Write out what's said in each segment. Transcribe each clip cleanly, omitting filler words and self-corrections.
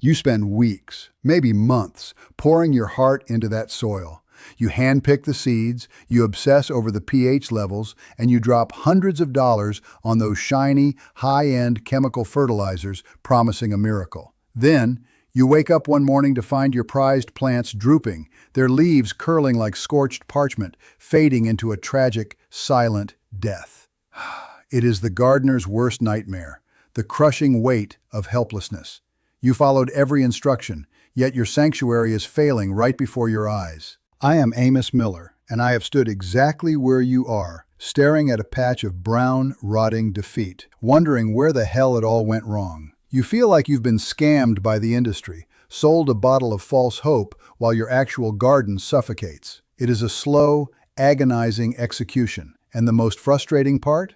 You spend weeks, maybe months, pouring your heart into that soil. You handpick the seeds, you obsess over the pH levels, and you drop hundreds of dollars on those shiny, high-end chemical fertilizers promising a miracle. Then, you wake up one morning to find your prized plants drooping, their leaves curling like scorched parchment, fading into a tragic, silent death. It is the gardener's worst nightmare, the crushing weight of helplessness. You followed every instruction, yet your sanctuary is failing right before your eyes. I am Amos Miller, and I have stood exactly where you are, staring at a patch of brown, rotting defeat, wondering where the hell it all went wrong. You feel like you've been scammed by the industry, sold a bottle of false hope while your actual garden suffocates. It is a slow, agonizing execution. And the most frustrating part?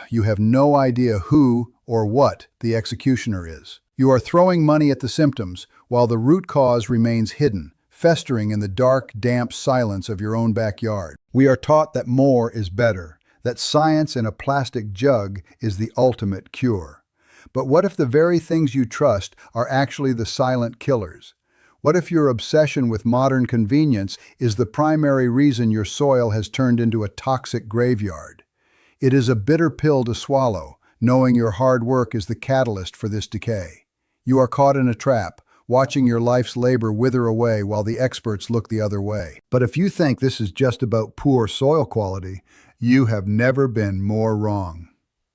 You have no idea who or what the executioner is. You are throwing money at the symptoms while the root cause remains hidden, festering in the dark, damp silence of your own backyard. We are taught that more is better, that science in a plastic jug is the ultimate cure. But what if the very things you trust are actually the silent killers? What if your obsession with modern convenience is the primary reason your soil has turned into a toxic graveyard? It is a bitter pill to swallow, knowing your hard work is the catalyst for this decay. You are caught in a trap, watching your life's labor wither away while the experts look the other way. But if you think this is just about poor soil quality, you have never been more wrong.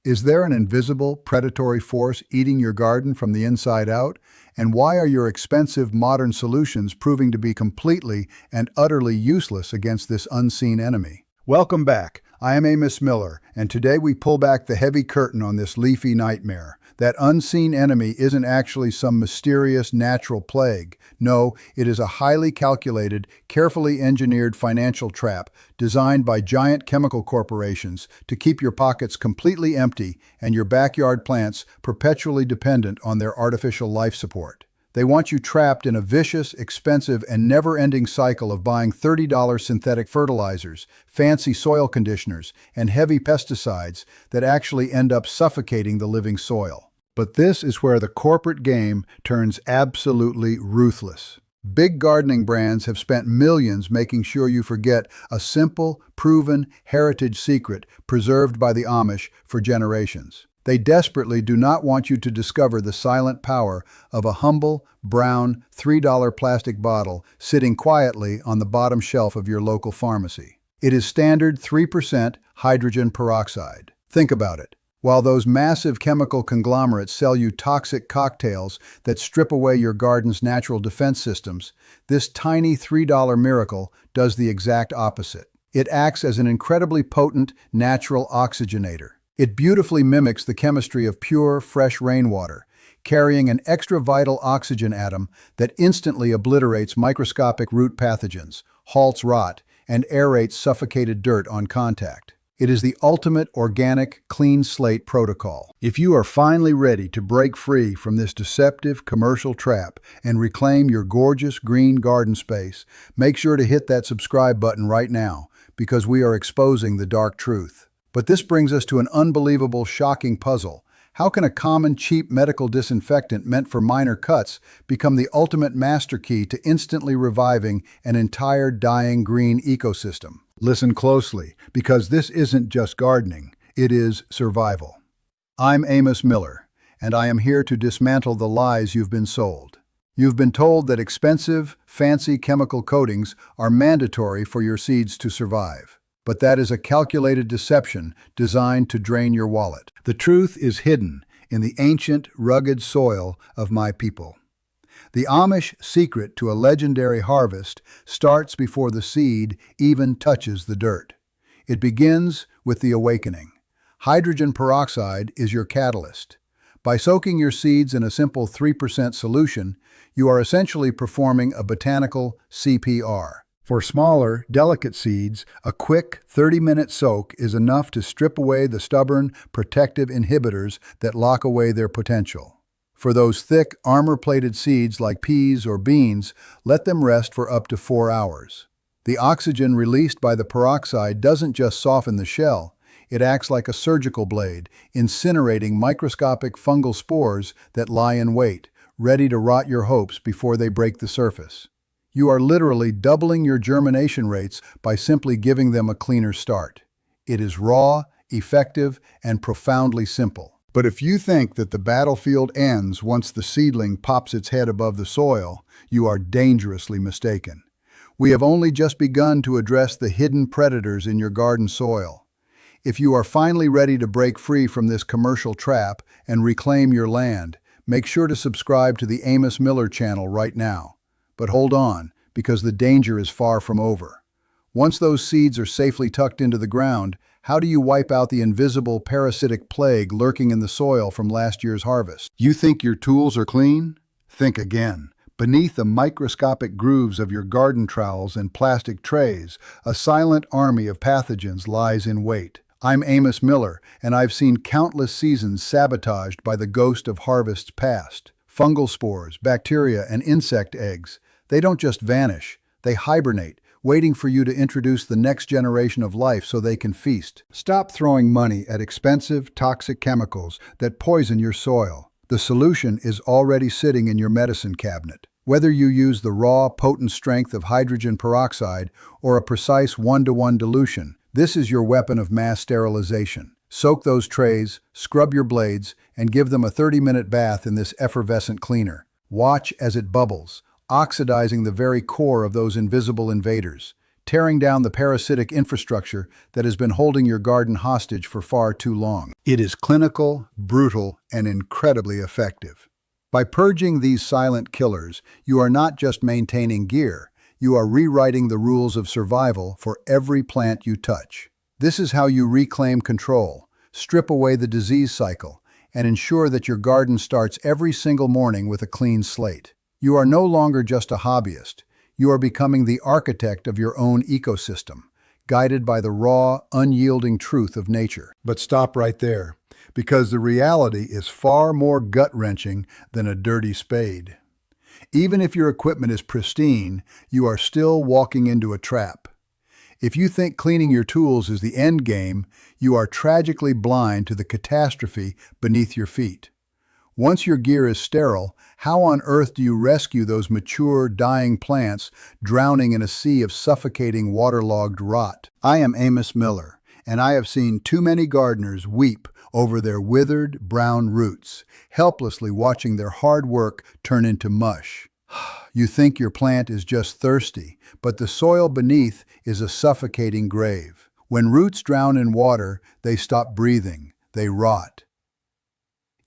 Is there an invisible, predatory force eating your garden from the inside out? And why are your expensive modern solutions proving to be completely and utterly useless against this unseen enemy? Welcome back. I am Amos Miller, and today we pull back the heavy curtain on this leafy nightmare. That unseen enemy isn't actually some mysterious natural plague. No, it is a highly calculated, carefully engineered financial trap designed by giant chemical corporations to keep your pockets completely empty and your backyard plants perpetually dependent on their artificial life support. They want you trapped in a vicious, expensive, and never-ending cycle of buying $30 synthetic fertilizers, fancy soil conditioners, and heavy pesticides that actually end up suffocating the living soil. But this is where the corporate game turns absolutely ruthless. Big gardening brands have spent millions making sure you forget a simple, proven heritage secret preserved by the Amish for generations. They desperately do not want you to discover the silent power of a humble, brown, $3 plastic bottle sitting quietly on the bottom shelf of your local pharmacy. It is standard 3% hydrogen peroxide. Think about it. While those massive chemical conglomerates sell you toxic cocktails that strip away your garden's natural defense systems, this tiny $3 miracle does the exact opposite. It acts as an incredibly potent natural oxygenator. It beautifully mimics the chemistry of pure, fresh rainwater, carrying an extra vital oxygen atom that instantly obliterates microscopic root pathogens, halts rot, and aerates suffocated dirt on contact. It is the ultimate organic, clean slate protocol. If you are finally ready to break free from this deceptive commercial trap and reclaim your gorgeous green garden space, make sure to hit that subscribe button right now, because we are exposing the dark truth. But this brings us to an unbelievable, shocking puzzle. How can a common, cheap medical disinfectant meant for minor cuts become the ultimate master key to instantly reviving an entire dying green ecosystem? Listen closely, because this isn't just gardening, it is survival. I'm Amos Miller, and I am here to dismantle the lies you've been sold. You've been told that expensive, fancy chemical coatings are mandatory for your seeds to survive. But that is a calculated deception designed to drain your wallet. The truth is hidden in the ancient, rugged soil of my people. The Amish secret to a legendary harvest starts before the seed even touches the dirt. It begins with the awakening. Hydrogen peroxide is your catalyst. By soaking your seeds in a simple 3% solution, you are essentially performing a botanical CPR. For smaller, delicate seeds, a quick 30-minute soak is enough to strip away the stubborn, protective inhibitors that lock away their potential. For those thick, armor-plated seeds like peas or beans, let them rest for up to 4 hours. The oxygen released by the peroxide doesn't just soften the shell, it acts like a surgical blade, incinerating microscopic fungal spores that lie in wait, ready to rot your hopes before they break the surface. You are literally doubling your germination rates by simply giving them a cleaner start. It is raw, effective, and profoundly simple. But if you think that the battlefield ends once the seedling pops its head above the soil, you are dangerously mistaken. We have only just begun to address the hidden predators in your garden soil. If you are finally ready to break free from this commercial trap and reclaim your land, make sure to subscribe to the Amos Miller channel right now. But hold on, because the danger is far from over. Once those seeds are safely tucked into the ground, how do you wipe out the invisible parasitic plague lurking in the soil from last year's harvest? You think your tools are clean? Think again. Beneath the microscopic grooves of your garden trowels and plastic trays, a silent army of pathogens lies in wait. I'm Amos Miller, and I've seen countless seasons sabotaged by the ghost of harvests past. Fungal spores, bacteria, and insect eggs. They don't just vanish, they hibernate, waiting for you to introduce the next generation of life so they can feast. Stop throwing money at expensive, toxic chemicals that poison your soil. The solution is already sitting in your medicine cabinet. Whether you use the raw, potent strength of hydrogen peroxide or a precise 1-to-1 dilution, this is your weapon of mass sterilization. Soak those trays, scrub your blades, and give them a 30-minute bath in this effervescent cleaner. Watch as it bubbles, oxidizing the very core of those invisible invaders, tearing down the parasitic infrastructure that has been holding your garden hostage for far too long. It is clinical, brutal, and incredibly effective. By purging these silent killers, you are not just maintaining gear, you are rewriting the rules of survival for every plant you touch. This is how you reclaim control, strip away the disease cycle, and ensure that your garden starts every single morning with a clean slate. You are no longer just a hobbyist. You are becoming the architect of your own ecosystem, guided by the raw, unyielding truth of nature. But stop right there, because the reality is far more gut-wrenching than a dirty spade. Even if your equipment is pristine, you are still walking into a trap. If you think cleaning your tools is the end game, you are tragically blind to the catastrophe beneath your feet. Once your gear is sterile, how on earth do you rescue those mature, dying plants drowning in a sea of suffocating, waterlogged rot? I am Amos Miller, and I have seen too many gardeners weep over their withered, brown roots, helplessly watching their hard work turn into mush. You think your plant is just thirsty, but the soil beneath is a suffocating grave. When roots drown in water, they stop breathing, they rot.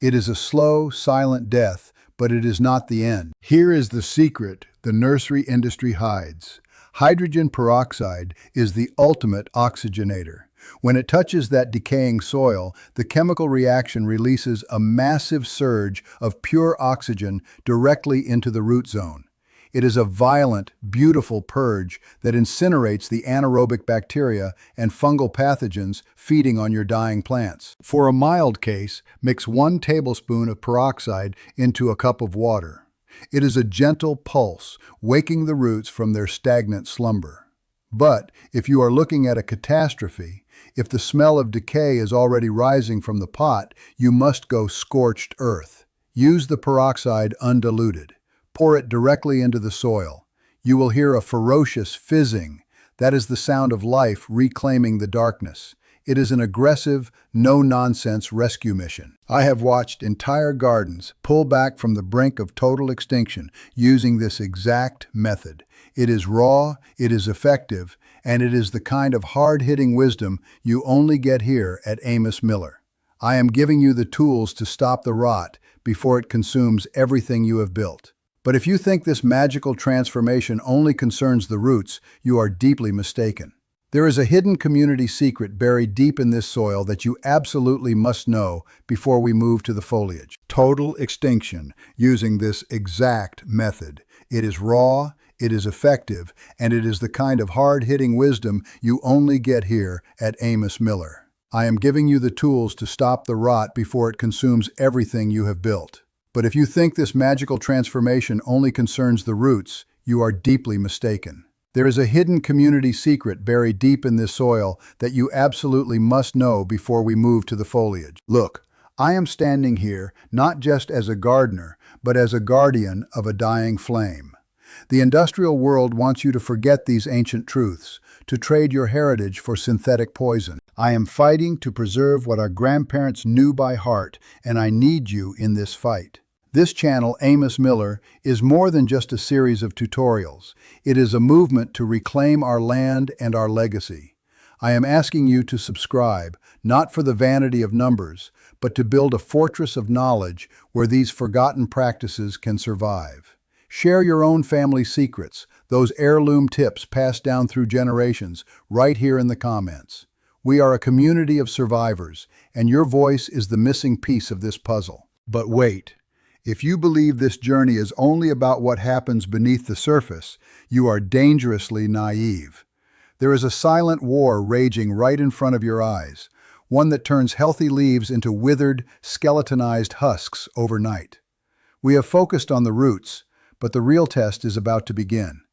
It is a slow, silent death, but it is not the end. Here is the secret the nursery industry hides. Hydrogen peroxide is the ultimate oxygenator. When it touches that decaying soil, the chemical reaction releases a massive surge of pure oxygen directly into the root zone. It is a violent, beautiful purge that incinerates the anaerobic bacteria and fungal pathogens feeding on your dying plants. For a mild case, mix 1 tablespoon of peroxide into a cup of water. It is a gentle pulse, waking the roots from their stagnant slumber. But if you are looking at a catastrophe, if the smell of decay is already rising from the pot, you must go scorched earth. Use the peroxide undiluted. Pour it directly into the soil. You will hear a ferocious fizzing. That is the sound of life reclaiming the darkness. It is an aggressive, no-nonsense rescue mission. I have watched entire gardens pull back from the brink of total extinction using this exact method. It is raw, it is effective, and it is the kind of hard-hitting wisdom you only get here at Amos Miller. I am giving you the tools to stop the rot before it consumes everything you have built. But if you think this magical transformation only concerns the roots, you are deeply mistaken. There is a hidden community secret buried deep in this soil that you absolutely must know before we move to the foliage. Total extinction using this exact method. It is raw, it is effective, and it is the kind of hard-hitting wisdom you only get here at Amos Miller. I am giving you the tools to stop the rot before it consumes everything you have built. But if you think this magical transformation only concerns the roots, you are deeply mistaken. There is a hidden community secret buried deep in this soil that you absolutely must know before we move to the foliage. Look, I am standing here not just as a gardener, but as a guardian of a dying flame. The industrial world wants you to forget these ancient truths, to trade your heritage for synthetic poison. I am fighting to preserve what our grandparents knew by heart, and I need you in this fight. This channel, Amish Miller, is more than just a series of tutorials. It is a movement to reclaim our land and our legacy. I am asking you to subscribe, not for the vanity of numbers, but to build a fortress of knowledge where these forgotten practices can survive. Share your own family secrets, those heirloom tips passed down through generations, right here in the comments. We are a community of survivors, and your voice is the missing piece of this puzzle. But wait. If you believe this journey is only about what happens beneath the surface, you are dangerously naive. There is a silent war raging right in front of your eyes, one that turns healthy leaves into withered, skeletonized husks overnight. We have focused on the roots, but the real test is about to begin.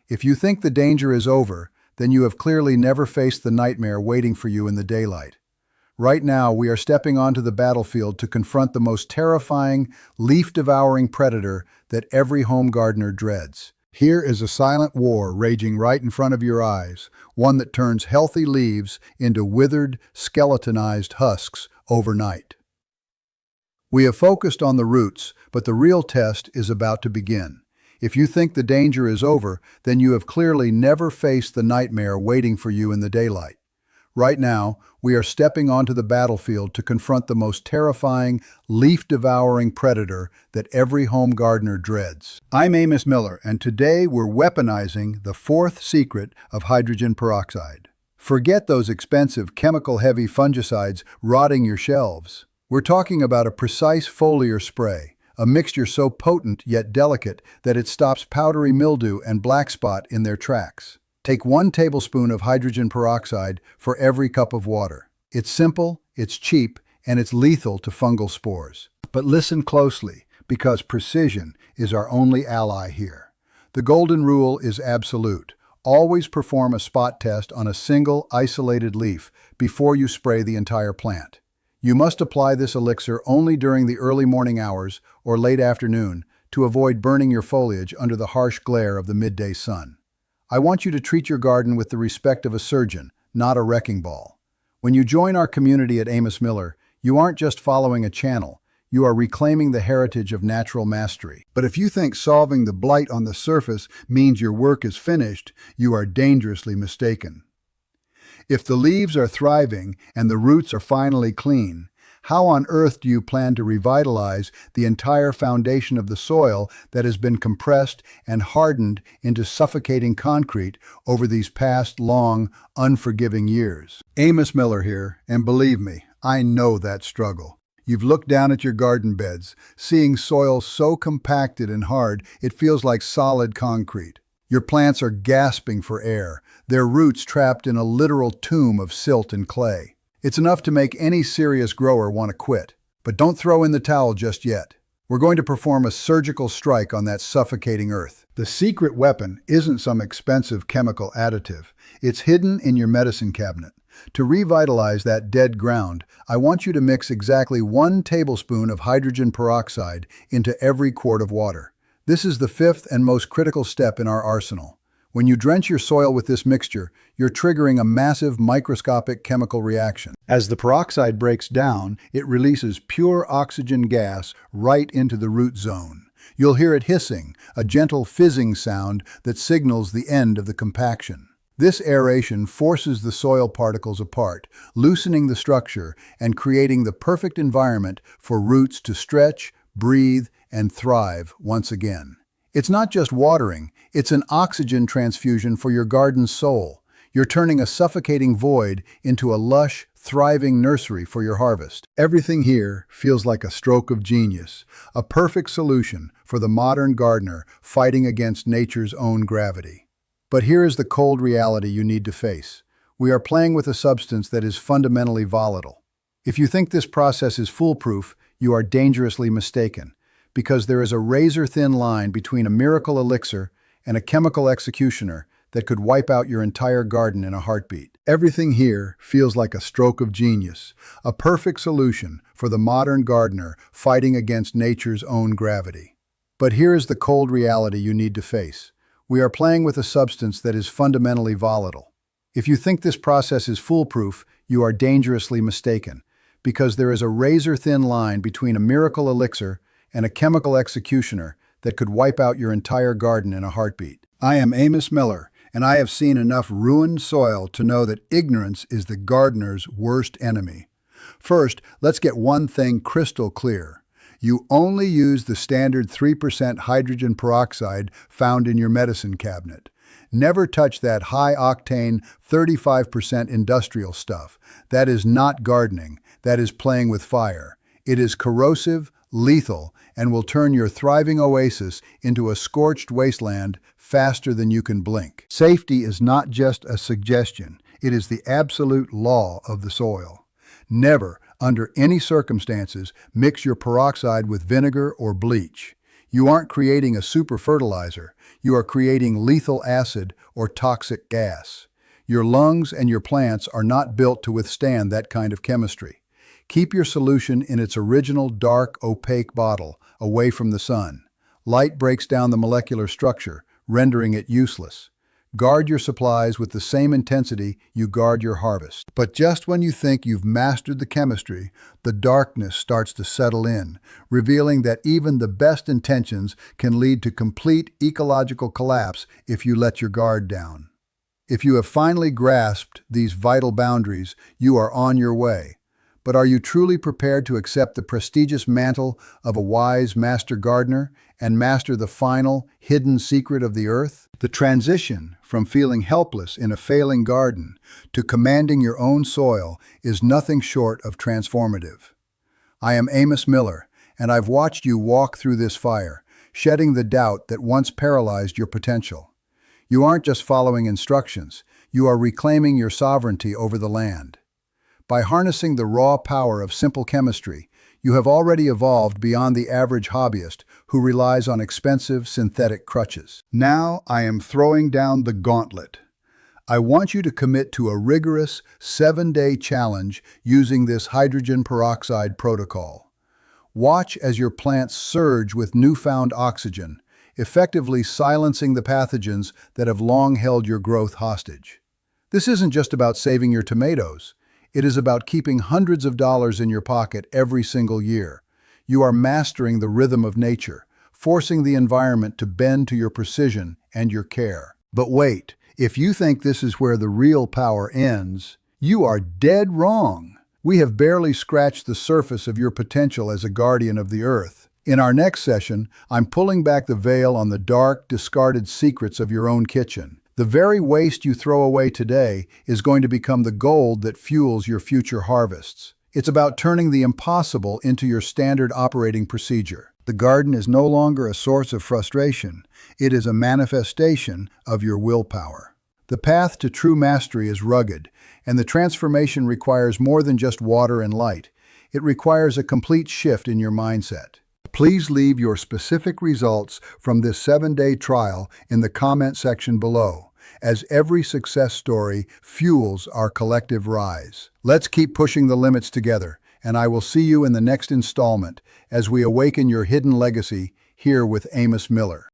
If you think the danger is over, then you have clearly never faced the nightmare waiting for you in the daylight. Right now, we are stepping onto the battlefield to confront the most terrifying, leaf-devouring predator that every home gardener dreads. Here is a silent war raging right in front of your eyes, one that turns healthy leaves into withered, skeletonized husks overnight. We have focused on the roots, but the real test is about to begin. If you think the danger is over, then you have clearly never faced the nightmare waiting for you in the daylight. Right now, we are stepping onto the battlefield to confront the most terrifying, leaf-devouring predator that every home gardener dreads. I'm Amish Miller, and today we're weaponizing the fourth secret of hydrogen peroxide. Forget those expensive, chemical-heavy fungicides rotting your shelves. We're talking about a precise foliar spray, a mixture so potent yet delicate that it stops powdery mildew and black spot in their tracks. Take 1 tablespoon of hydrogen peroxide for every cup of water. It's simple, it's cheap, and it's lethal to fungal spores. But listen closely, because precision is our only ally here. The golden rule is absolute. Always perform a spot test on a single, isolated leaf before you spray the entire plant. You must apply this elixir only during the early morning hours or late afternoon to avoid burning your foliage under the harsh glare of the midday sun. I want you to treat your garden with the respect of a surgeon, not a wrecking ball. When you join our community at Amish Miller, you aren't just following a channel, you are reclaiming the heritage of natural mastery. But if you think solving the blight on the surface means your work is finished, you are dangerously mistaken. If the leaves are thriving and the roots are finally clean, how on earth do you plan to revitalize the entire foundation of the soil that has been compressed and hardened into suffocating concrete over these past long, unforgiving years? Amish Miller here, and believe me, I know that struggle. You've looked down at your garden beds, seeing soil so compacted and hard it feels like solid concrete. Your plants are gasping for air, their roots trapped in a literal tomb of silt and clay. It's enough to make any serious grower want to quit. But don't throw in the towel just yet. We're going to perform a surgical strike on that suffocating earth. The secret weapon isn't some expensive chemical additive. It's hidden in your medicine cabinet. To revitalize that dead ground, I want you to mix exactly 1 tablespoon of hydrogen peroxide into every quart of water. This is the 5th and most critical step in our arsenal. When you drench your soil with this mixture, you're triggering a massive microscopic chemical reaction. As the peroxide breaks down, it releases pure oxygen gas right into the root zone. You'll hear it hissing, a gentle fizzing sound that signals the end of the compaction. This aeration forces the soil particles apart, loosening the structure and creating the perfect environment for roots to stretch, breathe, and thrive once again. It's not just watering, it's an oxygen transfusion for your garden's soul. You're turning a suffocating void into a lush, thriving nursery for your harvest. Everything here feels like a stroke of genius, a perfect solution for the modern gardener fighting against nature's own gravity. But here is the cold reality you need to face. We are playing with a substance that is fundamentally volatile. If you think this process is foolproof, you are dangerously mistaken, because there is a razor-thin line between a miracle elixir and a chemical executioner that could wipe out your entire garden in a heartbeat. Everything here feels like a stroke of genius, a perfect solution for the modern gardener fighting against nature's own gravity. But here is the cold reality you need to face. We are playing with a substance that is fundamentally volatile. If you think this process is foolproof, you are dangerously mistaken, because there is a razor-thin line between a miracle elixir and a chemical executioner that could wipe out your entire garden in a heartbeat. I am Amish Miller, and I have seen enough ruined soil to know that ignorance is the gardener's worst enemy. First, let's get one thing crystal clear. You only use the standard 3% hydrogen peroxide found in your medicine cabinet. Never touch that high-octane 35% industrial stuff. That is not gardening. That is playing with fire. It is corrosive, lethal, and will turn your thriving oasis into a scorched wasteland faster than you can blink. Safety is not just a suggestion. It is the absolute law of the soil. Never, under any circumstances, mix your peroxide with vinegar or bleach. You aren't creating a super fertilizer. You are creating lethal acid or toxic gas. Your lungs and your plants are not built to withstand that kind of chemistry. Keep your solution in its original dark, opaque bottle, away from the sun. Light breaks down the molecular structure, rendering it useless. Guard your supplies with the same intensity you guard your harvest. But just when you think you've mastered the chemistry, the darkness starts to settle in, revealing that even the best intentions can lead to complete ecological collapse if you let your guard down. If you have finally grasped these vital boundaries, you are on your way. But are you truly prepared to accept the prestigious mantle of a wise master gardener and master the final, hidden secret of the earth? The transition from feeling helpless in a failing garden to commanding your own soil is nothing short of transformative. I am Amish Miller, and I've watched you walk through this fire, shedding the doubt that once paralyzed your potential. You aren't just following instructions, you are reclaiming your sovereignty over the land. By harnessing the raw power of simple chemistry, you have already evolved beyond the average hobbyist who relies on expensive synthetic crutches. Now I am throwing down the gauntlet. I want you to commit to a rigorous 7-day challenge using this hydrogen peroxide protocol. Watch as your plants surge with newfound oxygen, effectively silencing the pathogens that have long held your growth hostage. This isn't just about saving your tomatoes. It is about keeping hundreds of dollars in your pocket every single year. You are mastering the rhythm of nature, forcing the environment to bend to your precision and your care. But wait, if you think this is where the real power ends, you are dead wrong. We have barely scratched the surface of your potential as a guardian of the earth. In our next session, I'm pulling back the veil on the dark, discarded secrets of your own kitchen. The very waste you throw away today is going to become the gold that fuels your future harvests. It's about turning the impossible into your standard operating procedure. The garden is no longer a source of frustration. It is a manifestation of your willpower. The path to true mastery is rugged, and the transformation requires more than just water and light. It requires a complete shift in your mindset. Please leave your specific results from this 7-day trial in the comment section below, as every success story fuels our collective rise. Let's keep pushing the limits together, and I will see you in the next installment as we awaken your hidden legacy here with Amish Miller.